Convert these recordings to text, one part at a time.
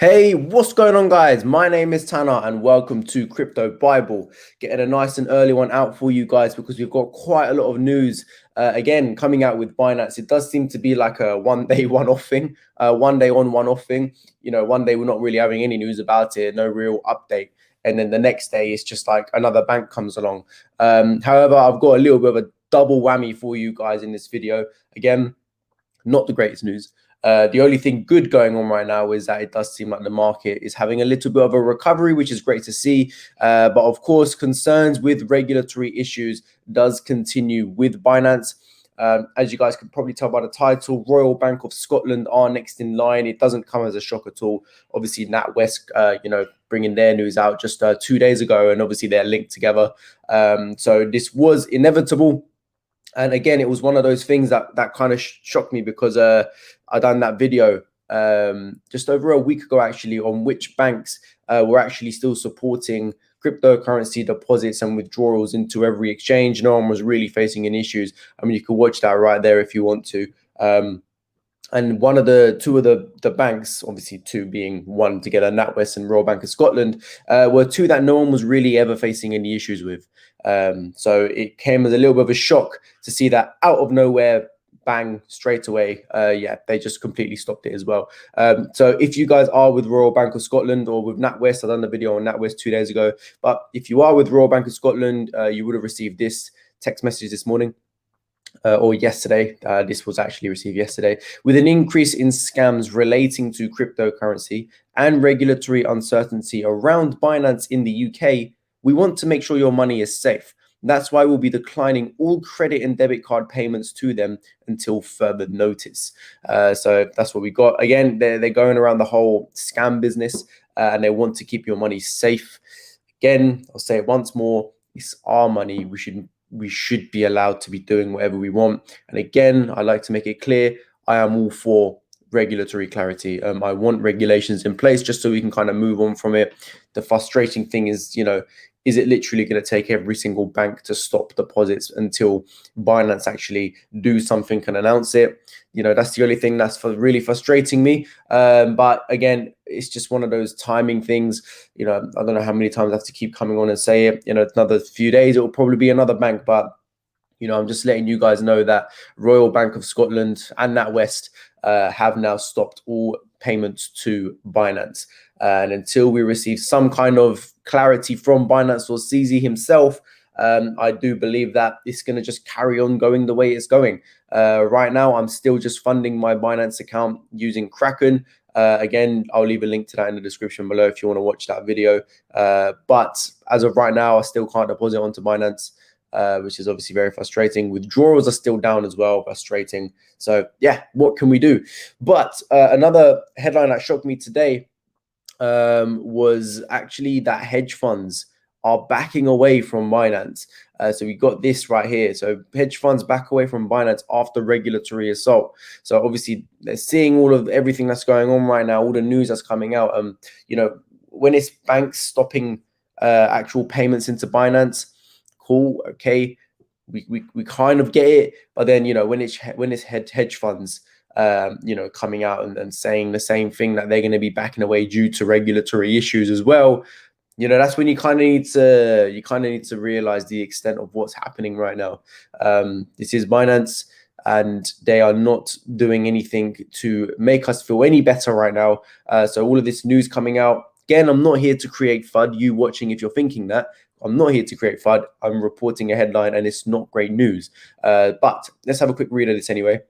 Hey, what's going on, guys? My name is Tanner, and welcome to Crypto Bible. Getting a nice and early one out for you guys because we've got quite a lot of news again coming out with Binance. It does seem to be like a one-day, one-off thing, one day on, one-off thing. One day we're not really having any news about it, no real update, and then the next day it's just like another bank comes along. However, I've got a little bit of a double whammy for you guys in this video. Again, not the greatest news. The only thing good going on right now is that it does seem like the market is having a little bit of a recovery, which is great to see. But of course, concerns with regulatory issues does continue with Binance. As you guys can probably tell by the title, Royal Bank of Scotland are next in line. It doesn't come as a shock at all. Obviously, NatWest, bringing their news out just 2 days ago, and obviously they're linked together. So this was inevitable. And again, it was one of those things that kind of shocked me because I done that video just over a week ago, actually, on which banks were actually still supporting cryptocurrency deposits and withdrawals into every exchange. No one was really facing any issues. I mean, you can watch that right there if you want to. And two of the banks, obviously two being one together, NatWest and Royal Bank of Scotland, were two that no one was really ever facing any issues with. So it came as a little bit of a shock to see that out of nowhere, bang, straight away. They just completely stopped it as well. So if you guys are with Royal Bank of Scotland or with NatWest, I've done the video on NatWest 2 days ago. But if you are with Royal Bank of Scotland, you would have received this text message this morning. Or yesterday, this was actually received yesterday. With an increase in scams relating to cryptocurrency and regulatory uncertainty around Binance in the UK, we want to make sure your money is safe. That's why we'll be declining all credit and debit card payments to them until further notice. So that's what we got. Again, they're going around the whole scam business and they want to keep your money safe. Again, I'll say it once more, it's our money. We should be allowed to be doing whatever we want. And again, I like to make it clear, I am all for regulatory clarity. I want regulations in place just so we can kind of move on from it. The frustrating thing is, is it literally going to take every single bank to stop deposits until Binance actually do something and announce it? That's the only thing that's really frustrating me. But again, it's just one of those timing things. I don't know how many times I have to keep coming on and say it. Another few days, it will probably be another bank. But, I'm just letting you guys know that Royal Bank of Scotland and NatWest have now stopped all payments to Binance. And until we receive some kind of clarity from Binance or CZ himself, I do believe that it's going to just carry on going the way it's going. Right now, I'm still just funding my Binance account using Kraken. Again, I'll leave a link to that in the description below if you want to watch that video. But as of right now, I still can't deposit onto Binance, which is obviously very frustrating. Withdrawals are still down as well, frustrating. So yeah, what can we do? But another headline that shocked me today was actually that hedge funds are backing away from Binance. So we got this right here. So hedge funds back away from Binance after regulatory assault. So obviously they're seeing everything that's going on right now, all the news that's coming out. When it's banks stopping actual payments into Binance, cool, okay, we kind of get it. But then when it's hedge funds coming out and saying the same thing, that they're going to be backing away due to regulatory issues as well, that's when you kind of need to realize the extent of what's happening right now. This is Binance, and they are not doing anything to make us feel any better right now. So all of this news coming out, again, I'm not here to create FUD. You watching, if you're thinking that, I'm not here to create FUD. I'm reporting a headline, and it's not great news. But let's have a quick read of this anyway.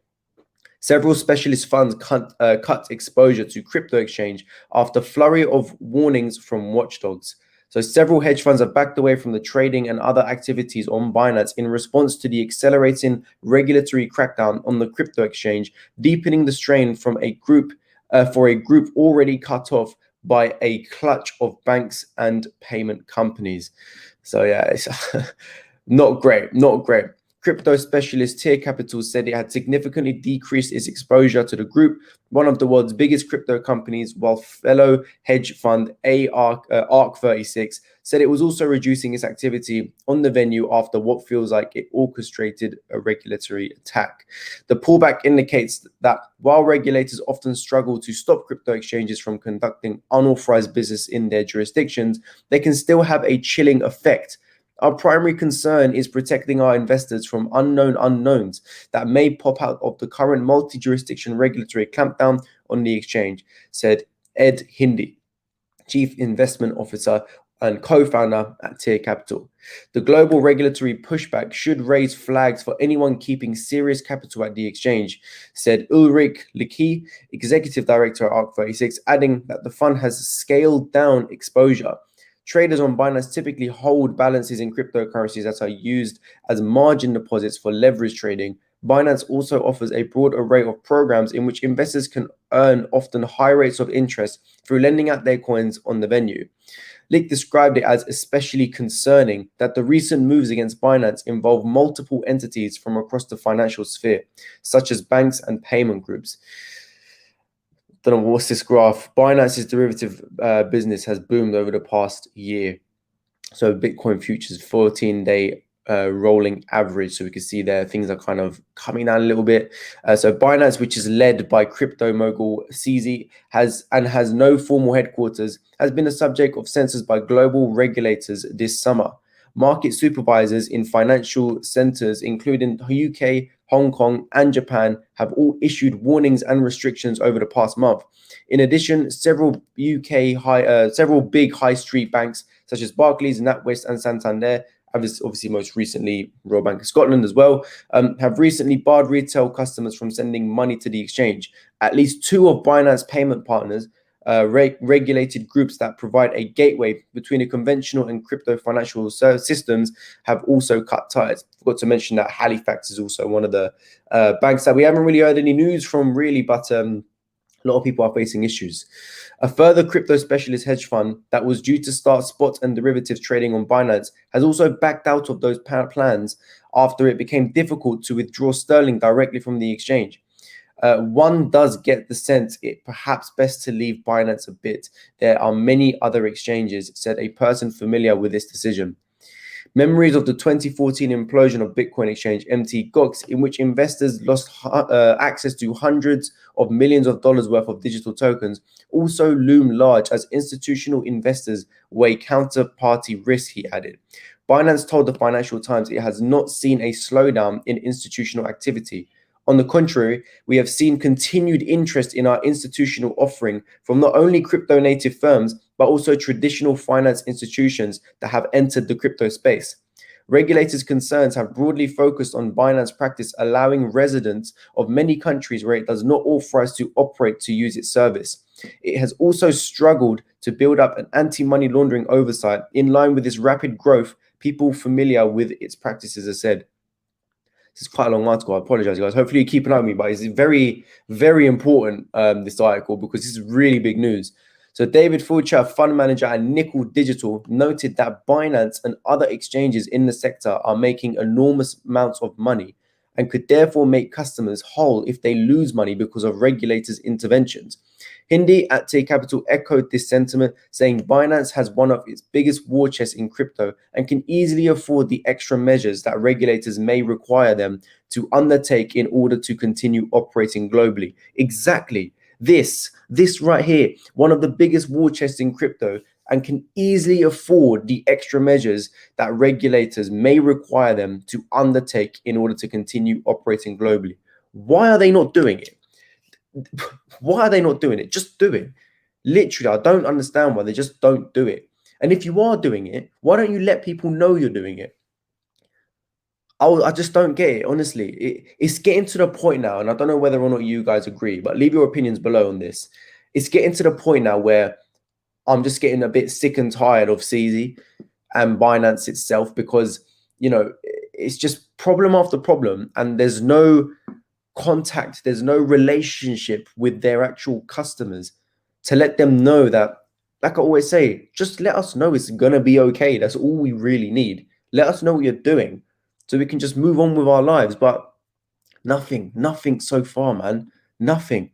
Several specialist funds cut exposure to crypto exchange after flurry of warnings from watchdogs. So several hedge funds have backed away from the trading and other activities on Binance in response to the accelerating regulatory crackdown on the crypto exchange, deepening the strain from a group already cut off by a clutch of banks and payment companies. So yeah, it's not great. Crypto specialist Tier Capital said it had significantly decreased its exposure to the group, one of the world's biggest crypto companies, while fellow hedge fund ARK36 said it was also reducing its activity on the venue after what feels like it orchestrated a regulatory attack. The pullback indicates that while regulators often struggle to stop crypto exchanges from conducting unauthorized business in their jurisdictions, they can still have a chilling effect. Our primary concern is protecting our investors from unknown unknowns that may pop out of the current multi-jurisdiction regulatory clampdown on the exchange, said Ed Hindi, Chief Investment Officer and co-founder at Tier Capital. The global regulatory pushback should raise flags for anyone keeping serious capital at the exchange, said Ulrich Licke, Executive Director at ARK36, adding that the fund has scaled down exposure. Traders on Binance typically hold balances in cryptocurrencies that are used as margin deposits for leverage trading. Binance also offers a broad array of programs in which investors can earn often high rates of interest through lending out their coins on the venue. Lick described it as especially concerning that the recent moves against Binance involve multiple entities from across the financial sphere, such as banks and payment groups. Don't know what's this graph. Binance's derivative business has boomed over the past year. So Bitcoin futures 14-day rolling average. So we can see there things are kind of coming down a little bit. So Binance, which is led by crypto mogul CZ, has no formal headquarters, has been the subject of censors by global regulators this summer. Market supervisors in financial centers, including the UK, Hong Kong, and Japan, have all issued warnings and restrictions over the past month. In addition, several big high street banks such as Barclays, NatWest, and Santander, obviously most recently Royal Bank of Scotland as well, have recently barred retail customers from sending money to the exchange. At least two of Binance payment partners, regulated groups that provide a gateway between a conventional and crypto financial systems, have also cut ties. Forgot to mention that Halifax is also one of the banks that we haven't really heard any news from really, but a lot of people are facing issues. A further crypto specialist hedge fund that was due to start spot and derivatives trading on Binance has also backed out of those plans after it became difficult to withdraw sterling directly from the exchange. One does get the sense it perhaps best to leave Binance a bit. There are many other exchanges, said a person familiar with this decision. Memories of the 2014 implosion of Bitcoin exchange Mt. Gox, in which investors lost access to hundreds of millions of dollars worth of digital tokens, also loom large as institutional investors weigh counterparty risk, he added. Binance told the Financial Times it has not seen a slowdown in institutional activity. On the contrary, we have seen continued interest in our institutional offering from not only crypto native firms, but also traditional finance institutions that have entered the crypto space. Regulators' concerns have broadly focused on Binance practice, allowing residents of many countries where it does not authorize to operate to use its service. It has also struggled to build up an anti-money laundering oversight in line with its rapid growth. People familiar with its practices have said. This is quite a long article. I apologize, guys. Hopefully you keep an eye on me, but it's very, very important, this article, because this is really big news. So David Fulcher, fund manager at Nickel Digital, noted that Binance and other exchanges in the sector are making enormous amounts of money and could therefore make customers whole if they lose money because of regulators' interventions. Hindi at Tier Capital echoed this sentiment, saying Binance has one of its biggest war chests in crypto and can easily afford the extra measures that regulators may require them to undertake in order to continue operating globally. Exactly. This right here, one of the biggest war chests in crypto, and can easily afford the extra measures that regulators may require them to undertake in order to continue operating globally. Why are they not doing it? Why are they not doing it? Just do it. Literally, I don't understand why they just don't do it. And if you are doing it, why don't you let people know you're doing it? I just don't get it, honestly. It's getting to the point now, and I don't know whether or not you guys agree, but leave your opinions below on this. It's getting to the point now where I'm just getting a bit sick and tired of CZ and Binance itself, because, it's just problem after problem, and there's no contact, there's no relationship with their actual customers to let them know that, like I always say, just let us know it's gonna be okay. That's all we really need. Let us know what you're doing so we can just move on with our lives. But nothing so far, man. Nothing.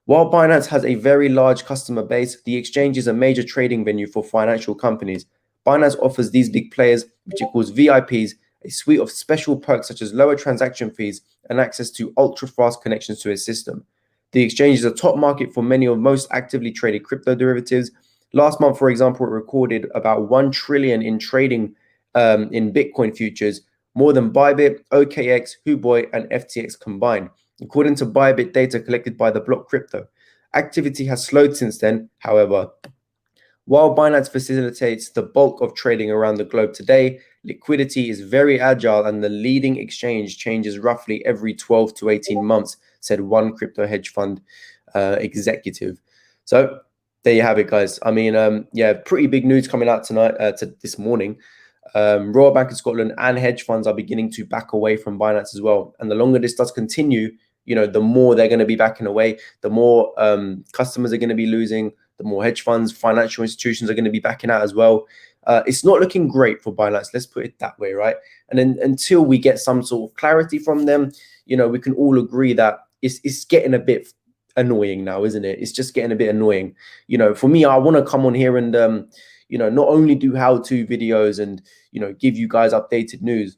While Binance has a very large customer base, the exchange is a major trading venue for financial companies. Binance offers these big players, which it calls VIPs, a suite of special perks such as lower transaction fees and access to ultra-fast connections to its system. The exchange is a top market for many of most actively traded crypto derivatives. Last month, for example, it recorded about 1 trillion in trading in Bitcoin futures, more than Bybit, OKX, Huobi, and FTX combined, according to Bybit data collected by the block crypto. Activity has slowed since then, however. While Binance facilitates the bulk of trading around the globe today, liquidity is very agile and the leading exchange changes roughly every 12 to 18 months, said one crypto hedge fund executive. So there you have it, guys. I mean, yeah, pretty big news coming out tonight, this morning. Royal Bank of Scotland and hedge funds are beginning to back away from Binance as well. And the longer this does continue, the more they're going to be backing away, the more customers are going to be losing, the more hedge funds, financial institutions are going to be backing out as well. It's not looking great for Binance. Let's put it that way, right? And then until we get some sort of clarity from them, we can all agree that it's getting a bit annoying now, isn't it? It's just getting a bit annoying. For me, I want to come on here and not only do how-to videos and give you guys updated news.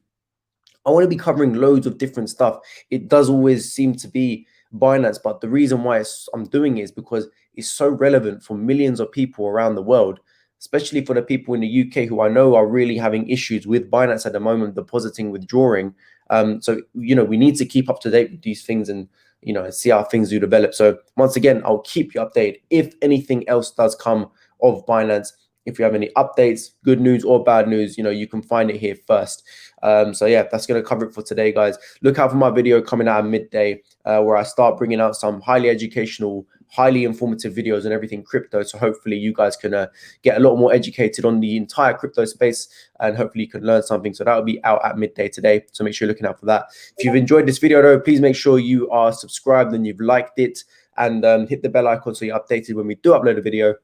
I want to be covering loads of different stuff. It does always seem to be Binance, but the reason why I'm doing it is because it's so relevant for millions of people around the world, especially for the people in the UK who I know are really having issues with Binance at the moment, depositing, withdrawing. So, we need to keep up to date with these things and, see how things do develop. So once again, I'll keep you updated if anything else does come of Binance. If you have any updates, good news or bad news, you can find it here first. So yeah, that's going to cover it for today, guys. Look out for my video coming out at midday, where I start bringing out some highly educational, highly informative videos on everything crypto. So hopefully you guys can get a lot more educated on the entire crypto space, and hopefully you can learn something. So that will be out at midday today. So make sure you're looking out for that. If you've enjoyed this video though, please make sure you are subscribed and you've liked it, and hit the bell icon so you're updated when we do upload a video.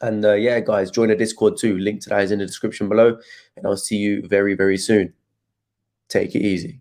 And yeah, guys, join the Discord too. Link to that is in the description below. And I'll see you very, very soon. Take it easy.